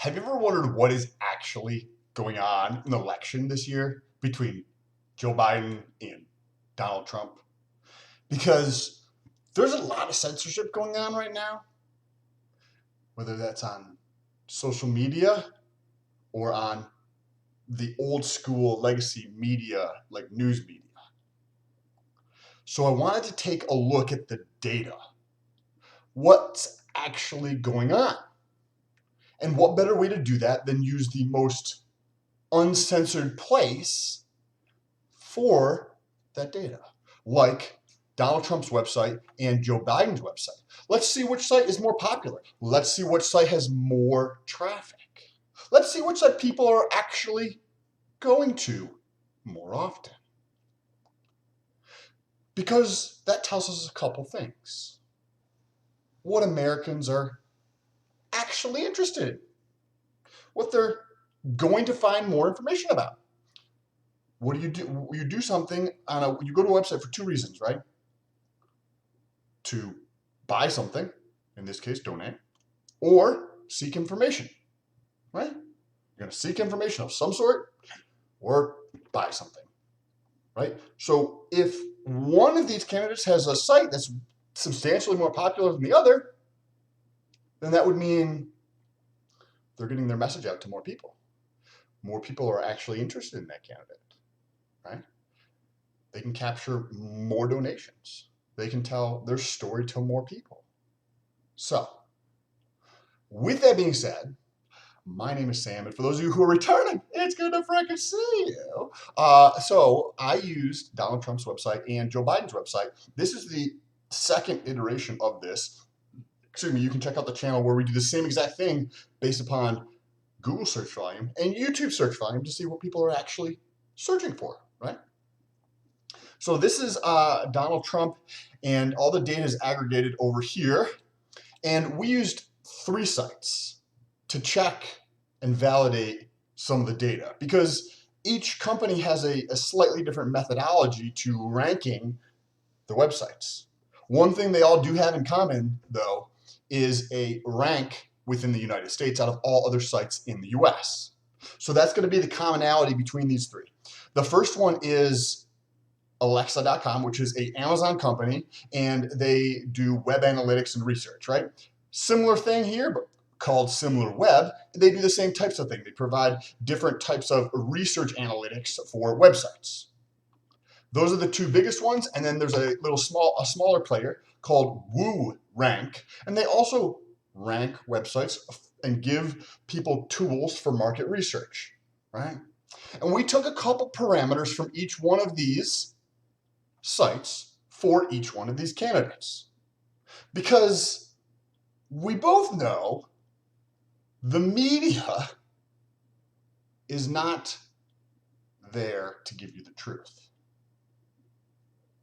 Have you ever wondered what is actually going on in the election this year between Joe Biden and Donald Trump? Because there's a lot of censorship going on right now, whether that's on social media or on the old school legacy media like news media. So I wanted to take a look at the data. What's actually going on? And what better way to do that than use the most uncensored place for that data, like Donald Trump's website and Joe Biden's website. Let's see which site is more popular. Let's see which site has more traffic. Let's see which site people are actually going to more often. Because that tells us a couple things. What Americans are actually interested in, what they're going to find more information about. What do? You do something you go to a website for two reasons, right? To buy something, in this case, donate, or seek information, right? You're going to seek information of some sort or buy something, right? So if one of these candidates has a site that's substantially more popular than the other, then that would mean they're getting their message out to more people. More people are actually interested in that candidate, right? They can capture more donations. They can tell their story to more people. So, with that being said, my name is Sam, and for those of you who are returning, it's good to freaking see you. So I used Donald Trump's website and Joe Biden's website. This is the second iteration of this. Excuse me, you can check out the channel where we do the same exact thing based upon Google search volume and YouTube search volume to see what people are actually searching for, right? So this is Donald Trump, and all the data is aggregated over here. And we used 3 sites to check and validate some of the data because each company has a slightly different methodology to ranking the websites. One thing they all do have in common, though, is a rank within the United States out of all other sites in the US. So that's going to be the commonality between these 3. The first one is Alexa.com, which is an Amazon company, and they do web analytics and research, right? Similar thing here, but called Similar Web. They do the same types of thing. They provide different types of research analytics for websites. Those are the 2 biggest ones, and then there's a smaller player called WooRank, and they also rank websites and give people tools for market research, right? And we took a couple parameters from each one of these sites for each one of these candidates. Because we both know the media is not there to give you the truth.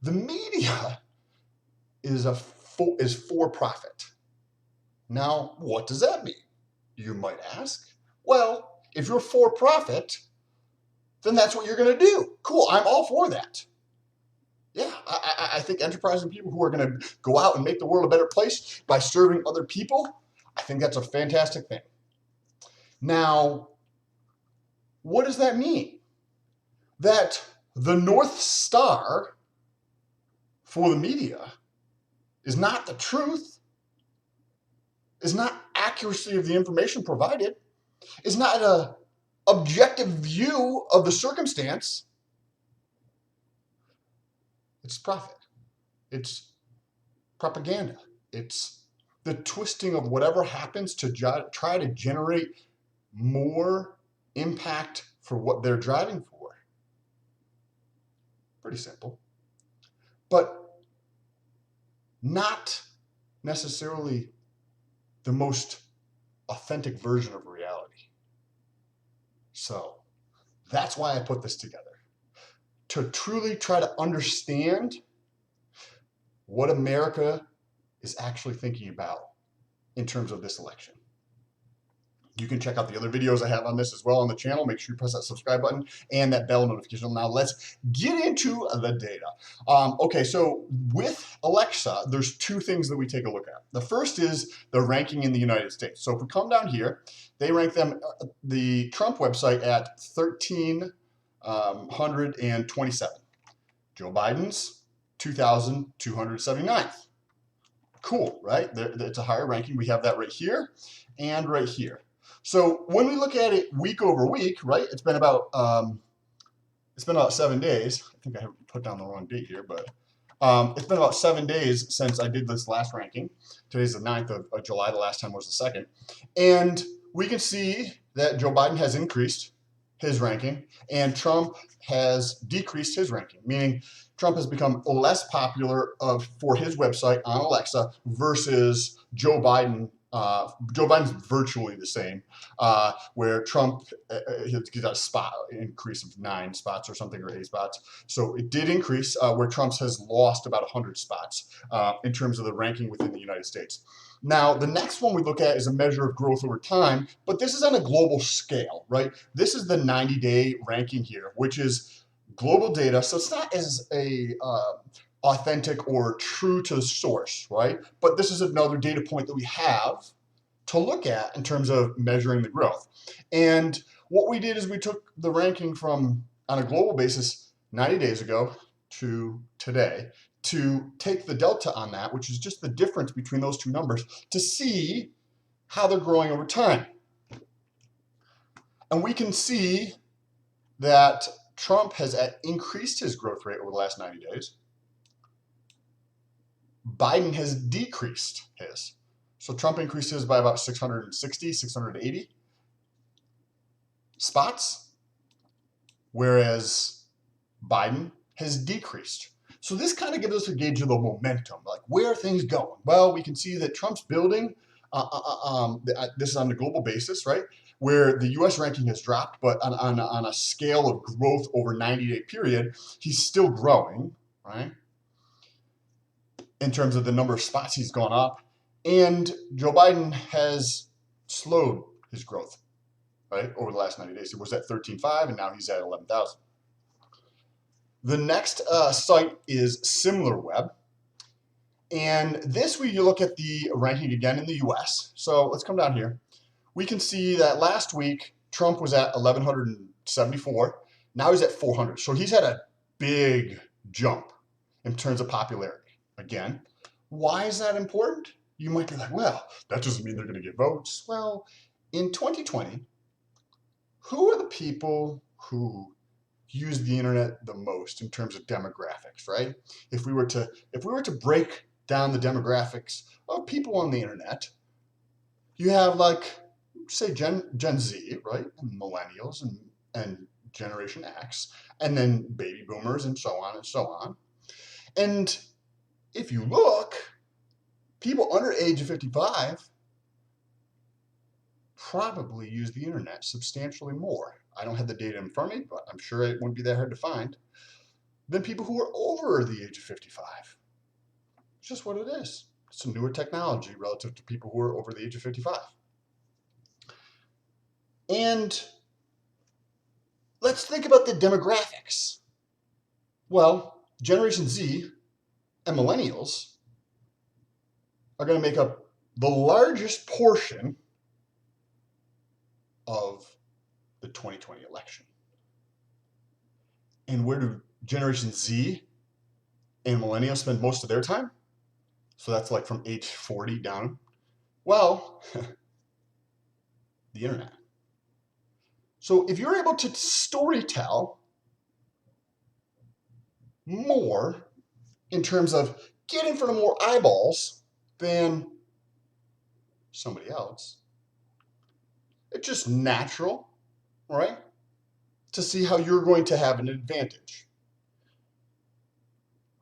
The media is for profit. Now, what does that mean? You might ask. Well, if you're for profit, then that's what you're going to do. Cool, I'm all for that. Yeah, I think enterprising people who are going to go out and make the world a better place by serving other people, I think that's a fantastic thing. Now, what does that mean? That the North Star for the media is not the truth, is not accuracy of the information provided, is not an objective view of the circumstance. It's profit. It's propaganda. It's the twisting of whatever happens to try to generate more impact for what they're driving for. Pretty simple. But not necessarily the most authentic version of reality. So that's why I put this together. To truly try to understand what America is actually thinking about in terms of this election. You can check out the other videos I have on this as well on the channel. Make sure you press that subscribe button and that bell notification. Now let's get into the data. Okay, so with Alexa, there's two things that we take a look at. The first is the ranking in the United States. So if we come down here, they rank them, the Trump website at 1,327. Joe Biden's 2,279th. Cool, right? It's a higher ranking. We have that right here and right here. So when we look at it week over week, right? It's been about 7 days. I think I have put down the wrong date here, but it's been about 7 days since I did this last ranking. Today's the 9th of July. The last time was the 2nd, and we can see that Joe Biden has increased his ranking and Trump has decreased his ranking, meaning Trump has become less popular for his website on Alexa versus Joe Biden. Joe Biden's virtually the same, where Trump he's got a spot increase of 9 spots or something, or 8 spots. So it did increase, where Trump's has lost about 100 spots in terms of the ranking within the United States. Now, the next one we look at is a measure of growth over time, but this is on a global scale, right? This is the 90-day ranking here, which is global data, so it's not as authentic or true to the source, right? But this is another data point that we have to look at in terms of measuring the growth. And what we did is we took the ranking from, on a global basis, 90 days ago to today, to take the delta on that, which is just the difference between those two numbers, to see how they're growing over time. And we can see that Trump has increased his growth rate over the last 90 days. Biden has decreased his. So Trump increased his by about 660, 680 spots, whereas Biden has decreased. So this kind of gives us a gauge of the momentum, like where are things going? Well, we can see that Trump's building, this is on a global basis, right? Where the US ranking has dropped, but on a scale of growth over 90-day period, he's still growing, right? In terms of the number of spots he's gone up. And Joe Biden has slowed his growth, right? Over the last 90 days. It was at 13.5 and now he's at 11,000. The next site is SimilarWeb. And this, we look at the ranking again in the US. So let's come down here. We can see that last week, Trump was at 1,174. Now he's at 400. So he's had a big jump in terms of popularity. Again, why is that important? You might be like, well, that doesn't mean they're going to get votes. Well, in 2020, who are the people who use the internet the most in terms of demographics, right? If we were to break down the demographics of people on the internet, you have, like, say Gen Z, right? And millennials and Generation X, and then baby boomers and so on and so on. And if you look, people under age of 55 probably use the internet substantially more. I don't have the data in front of me, but I'm sure it wouldn't be that hard to find, than people who are over the age of 55. It's just what it is. It's a newer technology relative to people who are over the age of 55. And let's think about the demographics. Well, Generation Z and millennials are going to make up the largest portion of the 2020 election. And where do Generation Z and millennials spend most of their time? So that's like from age 40 down. Well, the internet. So if you're able to storytell more in terms of get in front of more eyeballs than somebody else, it's just natural, right, to see how you're going to have an advantage.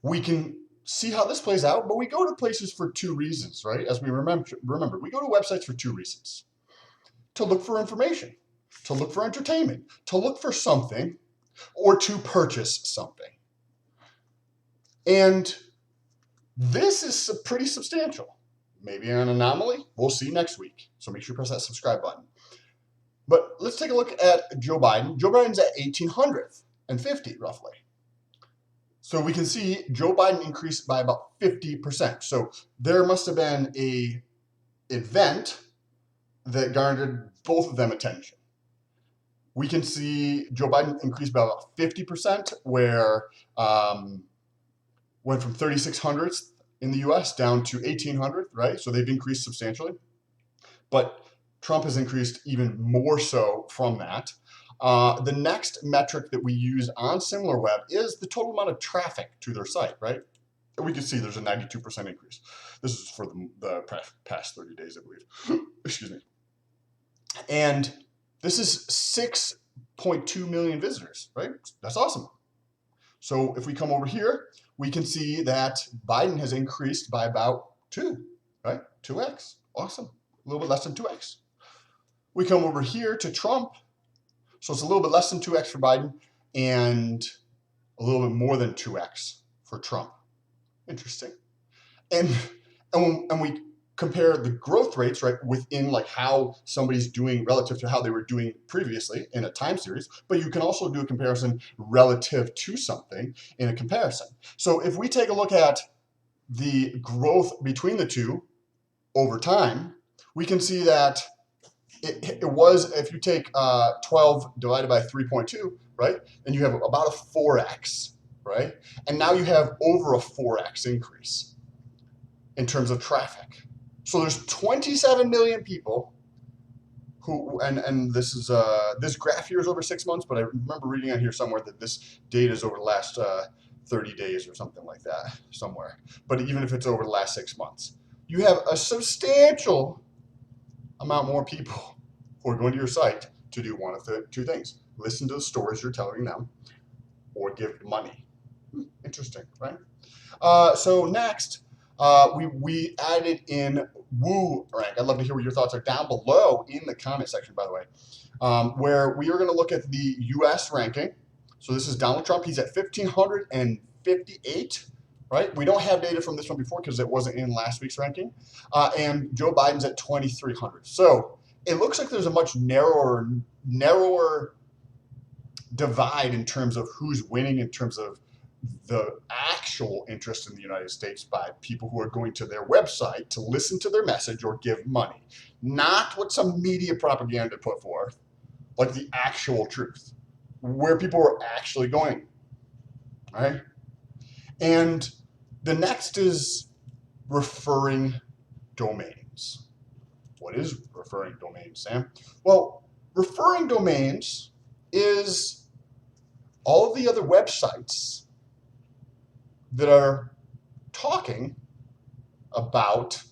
We can see how this plays out, but we go to places for two reasons, right? As we remember, we go to websites for two reasons. To look for information, to look for entertainment, to look for something, or to purchase something. And this is pretty substantial. Maybe an anomaly. We'll see next week. So make sure you press that subscribe button. But let's take a look at Joe Biden. Joe Biden's at 1,850 roughly. So we can see Joe Biden increased by about 50%. So there must have been a event that garnered both of them attention. We can see Joe Biden increased by about 50%, where went from 3,600th in the U.S. down to 1,800th, right? So they've increased substantially. But Trump has increased even more so from that. The next metric that we use on SimilarWeb is the total amount of traffic to their site, right? We can see there's a 92% increase. This is for the past 30 days, I believe. Excuse me. And this is 6.2 million visitors, right? That's awesome. So if we come over here, we can see that Biden has increased by about 2, right? 2x. Awesome. A little bit less than 2x. We come over here to Trump. So it's a little bit less than 2x for Biden and a little bit more than 2x for Trump. Interesting. And we compare the growth rates, right, within like how somebody's doing relative to how they were doing previously in a time series, but you can also do a comparison relative to something in a comparison. So if we take a look at the growth between the two over time, we can see that it was, if you take 12 divided by 3.2, right, then you have about a 4x, right? And now you have over a 4x increase in terms of traffic. So there's 27 million people who, and this is this graph here is over 6 months, but I remember reading on here somewhere that this data is over the last 30 days or something like that somewhere. But even if it's over the last 6 months, you have a substantial amount more people who are going to your site to do one of the two things: listen to the stories you're telling them, or give money. Interesting, right? So next, we added in Woo rank. I'd love to hear what your thoughts are down below in the comment section, by the way, where we are going to look at the U.S. ranking. So this is Donald Trump. He's at 1,558, right? We don't have data from this one before because it wasn't in last week's ranking. And Joe Biden's at 2,300. So it looks like there's a much narrower divide in terms of who's winning in terms of the actual interest in the United States by people who are going to their website to listen to their message or give money, not what some media propaganda put forth, like the actual truth, where people are actually going, right? And the next is referring domains. What is referring domains, Sam? Well, referring domains is all of the other websites that are talking about,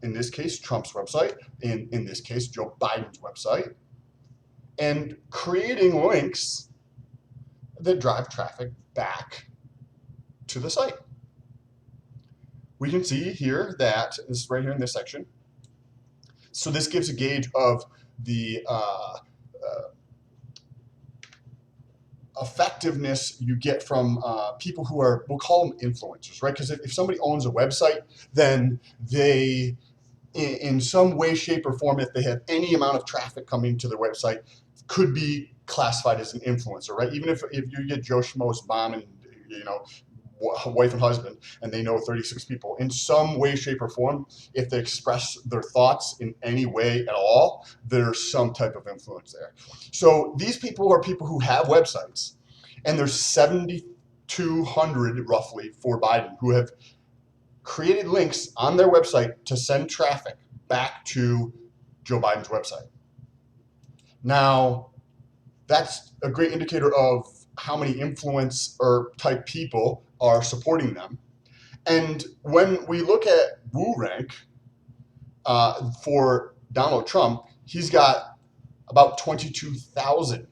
in this case, Trump's website, in this case, Joe Biden's website, and creating links that drive traffic back to the site. We can see here that this is right here in this section. So this gives a gauge of the effectiveness you get from people who are, we'll call them influencers, right? Because if somebody owns a website, then they, in some way, shape, or form, if they have any amount of traffic coming to their website, could be classified as an influencer, right? Even if you get Joe Schmo's mom and, you know, wife and husband, and they know 36 people, in some way, shape, or form, if they express their thoughts in any way at all, there's some type of influence there. So these people are people who have websites, and there's 7,200 roughly for Biden who have created links on their website to send traffic back to Joe Biden's website. Now, that's a great indicator of how many influencer type people are supporting them. And when we look at WooRank for Donald Trump, he's got about 22,000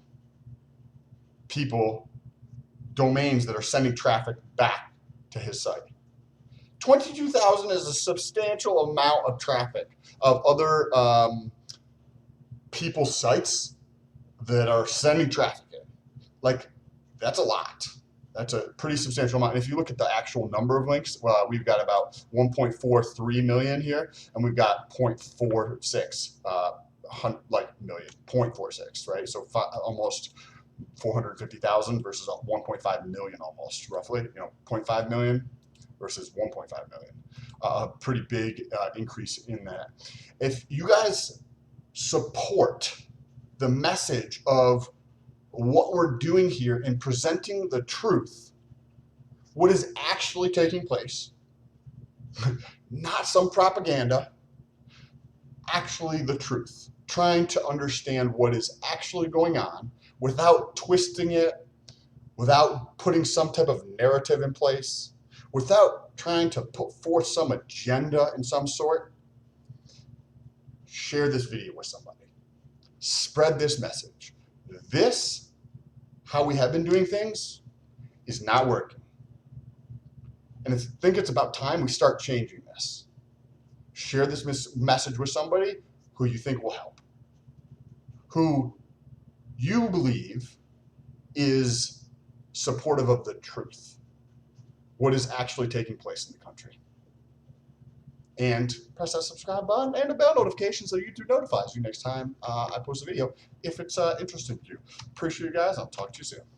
people, domains that are sending traffic back to his site. 22,000 is a substantial amount of traffic of other people's sites that are sending traffic in. Like, that's a lot. That's a pretty substantial amount. And if you look at the actual number of links, we've got about 1.43 million here, and we've got 0.46 like million, 0.46, right? So almost 450,000 versus 1.5 million, almost roughly, 0.5 million versus 1.5 million. A pretty big increase in that. If you guys support the message of what we're doing here in presenting the truth, what is actually taking place, not some propaganda, actually the truth, trying to understand what is actually going on without twisting it, without putting some type of narrative in place, without trying to put forth some agenda in some sort, share this video with somebody. Spread this message. This, how we have been doing things, is not working. And I think it's about time we start changing this. Share this message with somebody who you think will help, who you believe is supportive of the truth, what is actually taking place in the country. And press that subscribe button and the bell notification so YouTube notifies you next time I post a video if it's interesting to you. Appreciate you guys. I'll talk to you soon.